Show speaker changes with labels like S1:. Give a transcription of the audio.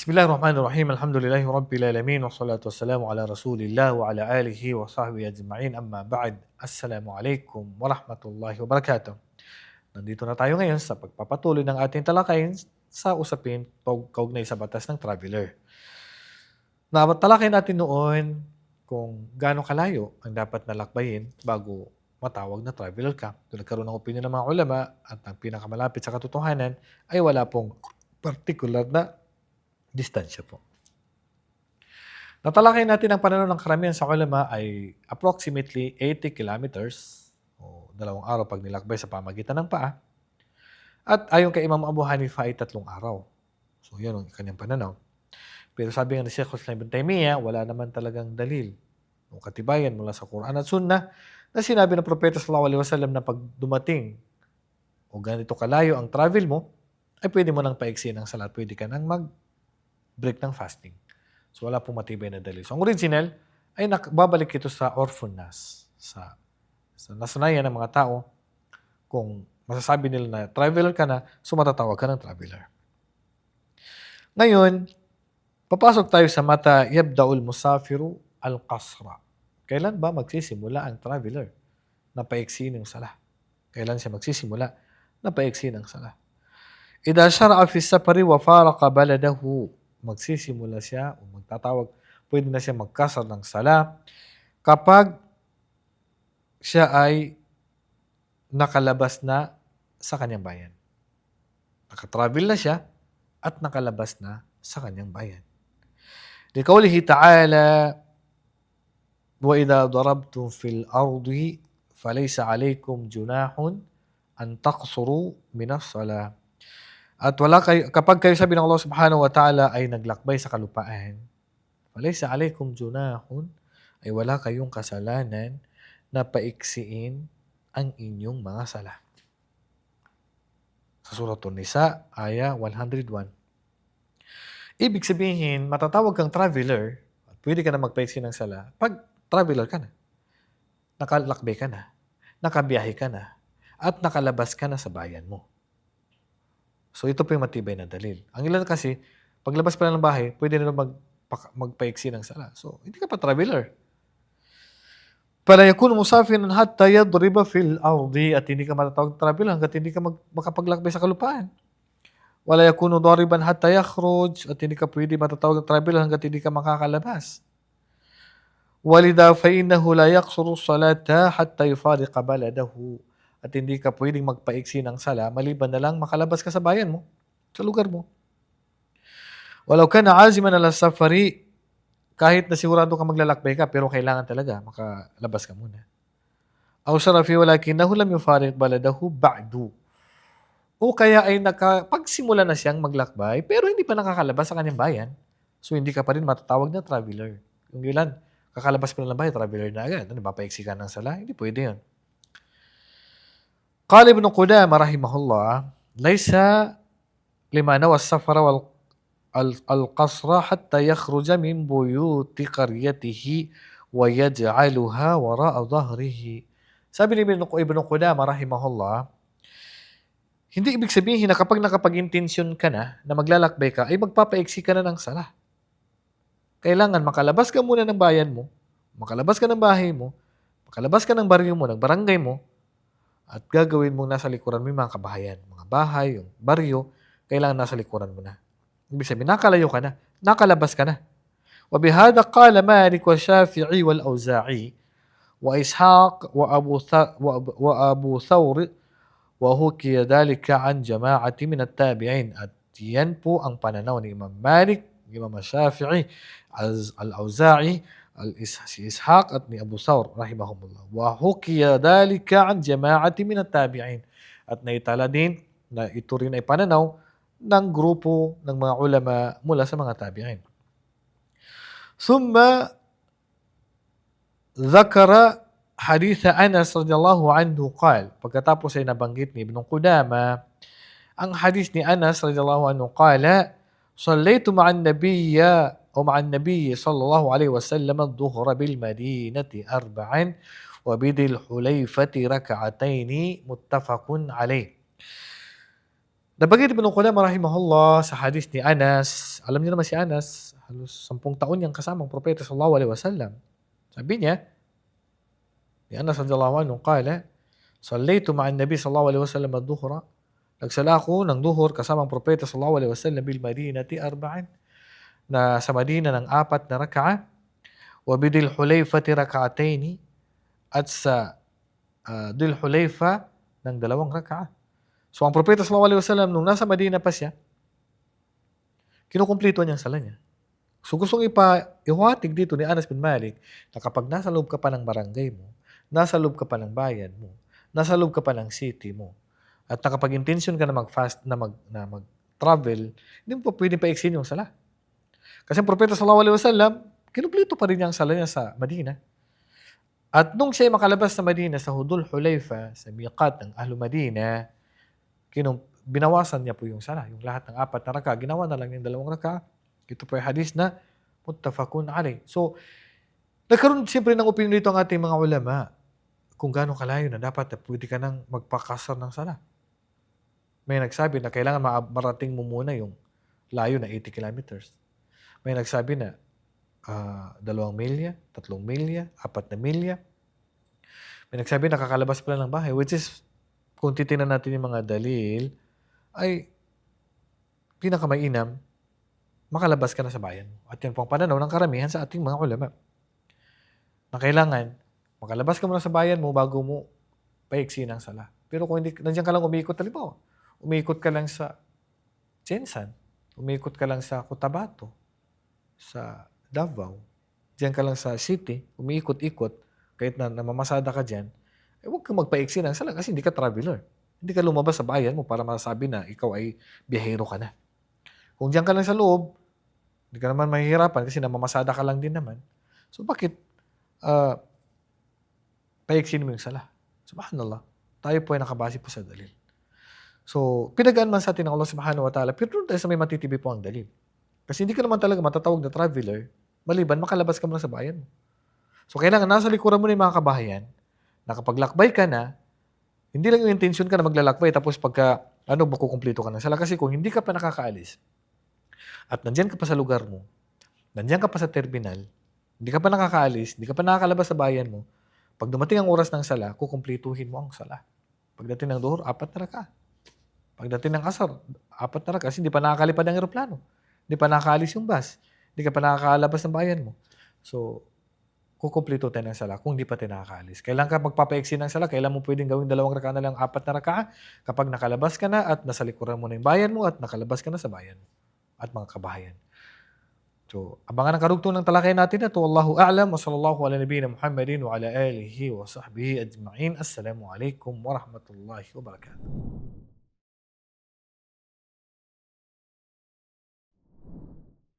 S1: Bismillahirrahmanirrahim. Alhamdulillahi rabbil alamin wassalatu wassalamu ala Rasulillah wa ala alihi wa sahbihi ajma'in. Amma ba'd. Assalamualaikum warahmatullahi wabarakatuh. Nandito na tayo ngayon sa pagpapatuloy ng ating talakayin sa usapin kaugnay sa batas ng traveler. Natalakay natin noon kung gaano kalayo ang dapat nalakbayin bago matawag na traveler ka. Nagkaroon ng opinion ng mga ulama at ang pinakamalapit sa katotohanan ay wala pong particular na distansya po. Natalakay natin ang pananaw ng karamihan sa ulama ay approximately 80 kilometers o 2 araw pag nilakbay sa pamagitan ng paa. At ayon kay Imam Abu Hanifa ay 3 araw. So yan ang kanyang pananaw. Pero sabi nga ni Sheikh Islam Ibn Taymiyyah, wala naman talagang dalil o katibayan mula sa Quran at Sunnah na sinabi ng Propeta sallallahu alaihi wasallam na pag dumating o ganito kalayo ang travel mo, ay pwede mo nang paiksi ng salat, pwede ka nang break ng fasting. So wala pong matibay na dalil. So ang original ay babalik ito sa orphanage, sa nasanayan ng mga tao. Kung masasabi nila na traveler ka na, so matatawag ka ng traveler. Ngayon, papasok tayo sa mata yabda'ul musafiru al-qasra. Kailan ba magsisimula ang traveler na paiksi ng sala? Kailan siya magsisimula na paiksi ng sala? Idha syara'a fi safari wa faraqa baladahu, magsisimula siya o magtatawag, pwede na siya magkasar ng sala kapag siya ay nakalabas na sa kanyang bayan. Nakatravel na siya at nakalabas na sa kanyang bayan. Liqawlihi ta'ala, wa idha darabtum fil ardi falaysa alaykum junahun an taqsuru minas salah. At kapag kayo, sabi ng Allah subhanahu wa ta'ala, ay naglakbay sa kalupaan, falaysa alaykum junahun, ay wala kayong kasalanan na paiksiin ang inyong mga sala. Sa Surah An-Nisa, aya 101. Ibig sabihin, matatawag kang traveler, at pwede ka na magpaiksi ng sala, pag traveler ka na, nakalakbay ka na, nakabiyahe ka na, at nakalabas ka na sa bayan mo. So ito po yung matibay na dalil. Ang ilan kasi, paglabas pa lang ng bahay, pwede na magpaiksi ng sala. So hindi ka pa traveler. Fala yakunu musafiran hatta yadriba fil ardi, at hindi ka matatawag traveler hangga't hindi ka makapaglakbay sa kalupaan. Wala yakunu dariban hatta yakhruj, at hindi ka pwede matatawag traveler hangga't hindi ka makakalabas. Walidha fa innahu la yaqsuru salata hatta yufariqa baladahu, at hindi ka pwedeng magpaiksi ng sala maliban na lang makalabas ka sa bayan mo, sa lugar mo. Walau kana aziman ala safari, kahit na sigurado ka maglalakbay ka, pero kailangan talaga makalabas ka muna. Aw sharafi walakinahu lam yufariq baladahu ba'du, o kaya ay nakapagsimula na siyang maglakbay pero hindi pa nakakalabas sa kanyang bayan, so hindi ka pa rin matatawag na traveler. Yung ilan, kakalabas pa lang ng bahay, traveler na agad. Ano, papaiksi ka ng sala? Hindi pwede yun. قال ابن قدامة رحمه الله ليس لما نوى السفر والقصر حتى يخرج من بيوت قريته ويجعلها وراء ظهره. Sabi ni Ibn Qudamah rahimahullah, hindi ibig sabihin na kapag nakapag-intensyon ka na maglalakbay ka, ay magpapaiksi ka na ng sala. Kailangan makalabas ka muna ng bayan mo, makalabas ka ng bahay mo, makalabas ka ng baryo mo, ng barangay mo, at gagawin mong nasa likuran mo yung mga kabahayan, mga bahay, yung baryo, kailangan nasa likuran mo na. Ibig sabihin, nakalayo ka na, nakalabas ka na. وبهذا قال مالك والشافعي والأوزاعي وإسحاق وأبو ثور وحكي ذلك عن جماعة من التابعين. At yan po ang pananaw ni Imam Malik, Imam Shafi'i, Al-Auza'i, si Ishaq at ni Abu Thawr rahimahumullah. Wa hukiya dhalika an jama'ati min at-tabi'in. At naitala din na ito rin ay pananaw ng grupo ng mga ulama mula sa mga tabi'in. Thumma dhakara hadith Anas radhiyallahu anhu qala, pagkatapos ay nabanggit ni Ibn Qudamah ang hadith ni Anas radhiyallahu anhu qala, sallaytu ma'an nabiyya ومع النبي صلى الله عليه وسلم الظهر بالمدينة 4 وبذي الحليفة ركعتين متفق عليه. Nabanggit Ibn Qudamah rahimahullah sa hadis ni Anas, alam niyo naman si Anas, halos 10 taon niyang kasamang propeta sallallahu alaihi wasallam. Sabi niya, ni Anas radhiyallahu anhu qala, "Sallaytu ma'an Nabi sallallahu alaihi wasallam ad-dhuhra." Nagsala ako ng duhur kasamang propeta sallallahu alaihi wasallam bil Madinati arba'an, na sa Madina ng 4 na rak'a, wa bidil Hulaifati rak'ataini, at sa Dhul Hulaifa ng 2 rak'a. So ang propeta sallallahu alaihi wasallam nung nasa Madina pa siya, kinukumpleto niya ang sala niya. So gustong ihuwatig dito ni Anas bin Malik na kapag nasa loob ka pa ng barangay mo, nasa loob ka pa ng bayan mo, nasa loob ka pa ng city mo, at nakapag-intention ka na mag-fast na mag-travel, hindi mo pa pwedeng paiksin yung sala. Kasi ang propeta sallallahu alaihi wasallam, kinumpleto pa rin niya ang sala niya sa Madina. At nung siya makalabas sa Madina sa Dhul Hulaifa, sa miqat ng Ahlu Madina, binawasan niya po yung sala. Yung lahat ng 4 na rak'a, ginawa na lang yung 2 rak'a. Ito po ay hadis na muttafaqun alayh. So, nagkaroon siyempre ng opinion dito ang ating mga ulama kung gaano kalayo na dapat na pwede ka nang magpakasar ng sala. May nagsabi na kailangan marating mo muna yung layo na 80 kilometers. May nagsabi na 2 milya, 3 milya, 4 na milya. May nagsabi na kakalabas pa lang ng bahay, which is, kung titingnan natin yung mga dalil, ay pinakamainam, makalabas ka na sa bayan mo. At yan po ang pananaw ng karamihan sa ating mga ulama. Na kailangan, makalabas ka muna sa bayan mo bago mo paiksi ng sala. Pero kung hindi, nandiyan ka lang umiikot, halimbawa, umiikot ka lang sa Jensan, umiikot ka lang sa Cotabato, sa Davao, diyan ka lang sa city, umiikot-ikot, kahit na namamasada ka dyan, huwag kang magpaiksi ng sala kasi hindi ka traveler. Hindi ka lumabas sa bayan mo para masabi na ikaw ay biyahero ka na. Kung diyan ka lang sa loob, hindi ka naman mahihirapan kasi namamasada ka lang din naman. So bakit paiksin mo yung sala? Subhanallah. Tayo po ay nakabase po sa dalil. So, pinagaan man sa atin ng Allah subhanahu wa ta'ala, pero doon tayo sa may matitibi po ang dalil. Kasi hindi ka naman talaga matatawag na traveler, maliban makalabas ka muna sa bayan mo. So, kailangan nasa likuran mo na yung mga kabahayan, nakapaglakbay ka na, hindi lang yung intention ka na maglalakbay, tapos pagka, makukumpleto ka na sala. Kasi kung hindi ka pa nakakaalis, at nandyan ka pa sa lugar mo, nandyan ka pa sa terminal, hindi ka pa nakakaalis, hindi ka pa nakakalabas sa bayan mo, pag dumating ang oras ng sala, kukumpletuhin mo ang sala. Pagdating ng duhur, 4 na rak'a. Pagdating ng asar, 4 na rak'a kasi hindi pa nakakalipad ang eroplano. Hindi pa nakakaalis yung bus. Hindi ka pa nakakalabas ng bayan mo. So, kukumpleto tayo ng sala kung hindi pa tayo nakakaalis. Kailan ka magpapaiksi ng sala? Kailan mo pwedeng gawing 2 rak'a na lang, 4 na rak'a? Kapag nakalabas ka na at nasa likuran mo na yung bayan mo at nakalabas ka na sa bayan mo at mga kabahayan. So, abangan ang karugtong ng talakay natin na ito. Wallahu a'lam wa sallallahu ala nabiyina Muhammadin wa ala alihi wa sahbihi ajma'in. Assalamu alaikum warahmatullahi wabarakatuh.